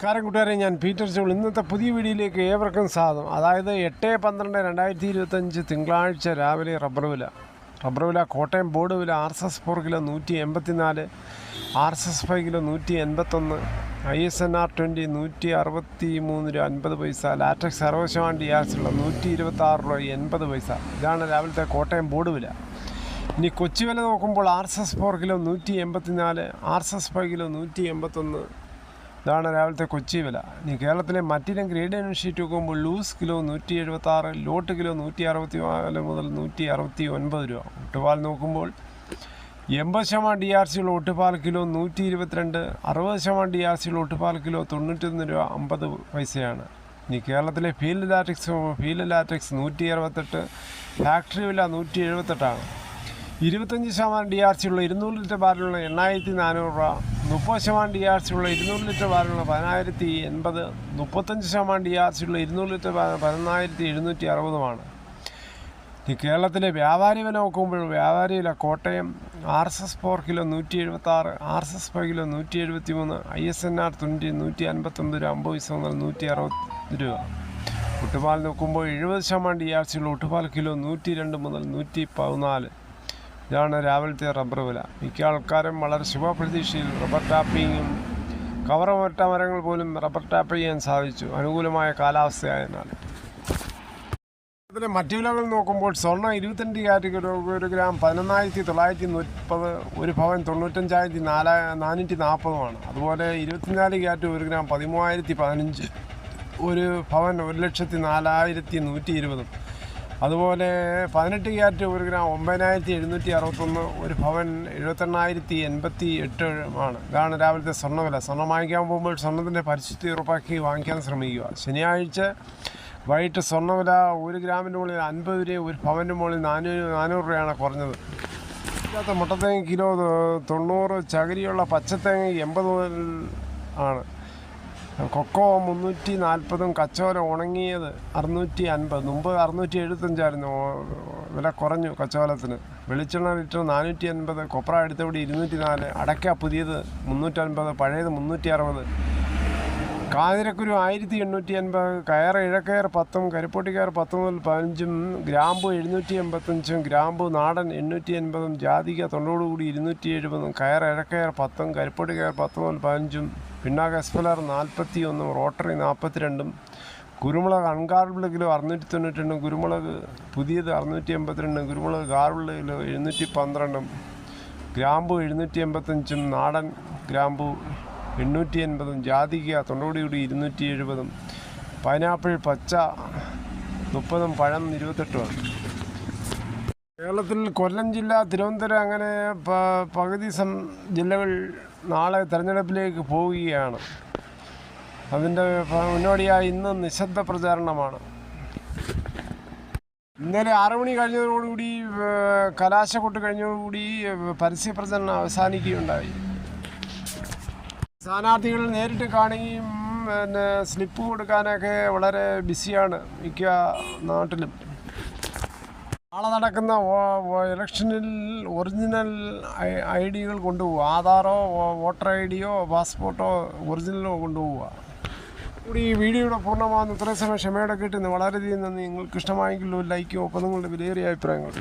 നമസ്കാരം കൂട്ടുകാരെ, ഞാൻ പീറ്റർ ജോൾ. ഇന്നത്തെ പുതിയ വീഡിയോയിലേക്ക് ഏവർക്കും സ്വാഗതം. അതായത് 8/12/2025 തിങ്കളാഴ്ച രാവിലെ റബ്ബർ വില കോട്ടയം ബോർഡ് വില RSS 4 kilo 184, RSS 5 kilo 181, ISNR 20 163 രൂപ 50 പൈസ, ലാറ്റക്സ് 60% DRC 126 രൂപ 80 പൈസ. ഇതാണ് രാവിലത്തെ കോട്ടയം ബോർഡ് വില. ഇനി കൊച്ചി വില നോക്കുമ്പോൾ RSS 4 കിലോ 184, RSS 5 കിലോ 181. ഇതാണ് രാവിലത്തെ കൊച്ചി വില. ഇനി കേരളത്തിലെ മറ്റിനം ഗ്രേഡ് ഷീറ്റ് നോക്കുമ്പോൾ ലൂസ് കിലോ 176, ലോട്ട് കിലോ 164 മുതൽ 169 രൂപ. ഒട്ടുപാൽ നോക്കുമ്പോൾ 80% DRC ഉള്ള ഒട്ടുപാൽ കിലോ 122, 60% DRC ഉള്ള ഒട്ടുപാൽ കിലോ 91 രൂപ 50 പൈസയാണ്. ഇനി കേരളത്തിലെ ഫീൽഡ് ലാറ്റക്സ് 168, ഫാക്ടറി വില 178ആണ്. 25% DRC ഉള്ള 200 ലിറ്റർ ബാരലുള്ള 8400 രൂപ, 30% DRC ഉള്ള 200 ലിറ്റർ ബാരലുള്ള 1080, 35% DRC ഉള്ള 200 ലിറ്റർ 11760. ഈ കേരളത്തിലെ വ്യാപാരി വില നോക്കുമ്പോൾ വ്യാപാരി വില Kottayam RSS 4 kilo 176, RSS 5 kilo 173, ISNR 20 159 രൂപ 50 പൈസ മുതൽ 160 രൂപ. ഒട്ടുപാൽ നോക്കുമ്പോൾ 70% DRC ഉള്ള ഒട്ടുപാൽ കിലോ 102 മുതൽ 114. ഇതാണ് രാവിലത്തെ റബ്ബർ വില. മിക്ക ആൾക്കാരും വളരെ ശുഭപ്രതീക്ഷയിൽ റബ്ബർ ടാപ്പിങ്ങും കവറമറ്റ മരങ്ങൾ പോലും റബ്ബർ ടാപ്പ് ചെയ്യാൻ സാധിച്ചു, അനുകൂലമായ കാലാവസ്ഥയായതിനാൽ. അതിലെ മറ്റു വിലകൾ നോക്കുമ്പോൾ സ്വർണ്ണം 22 കാരറ്റ് ഒരു ഗ്രാം 11,930, ഒരു പവൻ 95,440. അതുപോലെ 24 കാരറ്റ് ഒരു ഗ്രാം 13,015, ഒരു പവൻ 1,04,120. അതുപോലെ 18 കാരറ്റ് ഒരു ഗ്രാം 9,761, ഒരു പവൻ 78,088. ഇതാണ് രാവിലത്തെ സ്വർണ്ണവില. സ്വർണ്ണം വാങ്ങിക്കാൻ പോകുമ്പോൾ സ്വർണ്ണത്തിൻ്റെ പരിശുദ്ധി ഉറപ്പാക്കി വാങ്ങിക്കാൻ ശ്രമിക്കുക. ശനിയാഴ്ച വൈകിട്ട് സ്വർണ്ണവില 1 ഗ്രാമിൻ്റെ മുകളിൽ 50 രൂപ, ഒരു പവൻ്റെ മുകളിൽ 400 രൂപയാണ് കുറഞ്ഞത്. ഇല്ലാത്ത മുട്ടത്തേങ്ങ കിലോ 90, ചകിരിയുള്ള പച്ചത്തേങ്ങ 80 മുതൽ ആണ്. കൊക്കോ 340, കച്ചോല ഉണങ്ങിയത് 650. മുമ്പ് 675 വില കുറഞ്ഞു കച്ചോലത്തിന്. വെളിച്ചെണ്ണ ലിറ്റർ 450, കൊപ്ര അടുത്തപടി 204, അടയ്ക്ക പുതിയത് 350, പഴയത് 360. കാതിരക്കുരു 1880, കയർ ഇഴക്കയർ 10, കരിപ്പൊട്ടിക്കയർ 10 മുതൽ 15, ഗ്രാമ്പു 785, ഗ്രാമ്പു നാടൻ 880, ജാതിക തൊണ്ടോടുകൂടി 270, കയർ ഇഴക്കയർ 10, കരിപ്പൊട്ടിക്കയർ 10 മുതൽ 15, പിണ്ണാക്ക് എസ്പെലർ 41, റോട്ടറി 42, കുരുമുളക് അൺഗാർബിൾഡ് കിലോ 692, കുരുമുളക് പുതിയത് 682, കുരുമുളക് ഗാർബിൾഡ് കിലോ 712, ഗ്രാമ്പു 785, നാടൻ ഗ്രാമ്പു 880, ജാതിക തൊണ്ടോടുകൂടി 270, പൈനാപ്പിൾ പച്ച 30, പഴം 28. കേരളത്തിൽ കൊല്ലം ജില്ല, തിരുവനന്തപുരം അങ്ങനെ പകുതി ജില്ലകൾ നാളെ തെരഞ്ഞെടുപ്പിലേക്ക് പോവുകയാണ്. അതിൻ്റെ മുന്നോടിയായി ഇന്ന് നിശബ്ദ പ്രചാരണമാണ്. ഇന്നലെ 6 മണി കഴിഞ്ഞതോടുകൂടി, കലാശക്കൊട്ട് കഴിഞ്ഞതോടുകൂടി പരസ്യ പ്രചരണം അവസാനിക്കുകയുണ്ടായി. സ്ഥാനാർത്ഥികൾ നേരിട്ട് കാണുകയും പിന്നെ സ്ലിപ്പ് കൊടുക്കാനൊക്കെ വളരെ ബിസിയാണ് മിക്ക നാട്ടിലും. നാളെ നടക്കുന്ന ഇലക്ഷനിൽ ഒറിജിനൽ ID-കൾ കൊണ്ടുപോവുക. ആധാറോ വോട്ടർ ID-യോ പാസ്പോർട്ടോ ഒറിജിനലോ കൊണ്ടുപോവുക. കൂടി ഈ വീഡിയോയുടെ പൂർണ്ണമാകുന്ന ഇത്രയും സമയം ക്ഷമയോടെ കിട്ടുന്നു. വളരെയധികം നന്ദി. നിങ്ങൾക്ക് ഇഷ്ടമായെങ്കിൽ ഒരു ലൈക്കും ഒപ്പം നിങ്ങളുടെ വിലയേറിയ അഭിപ്രായങ്ങൾ.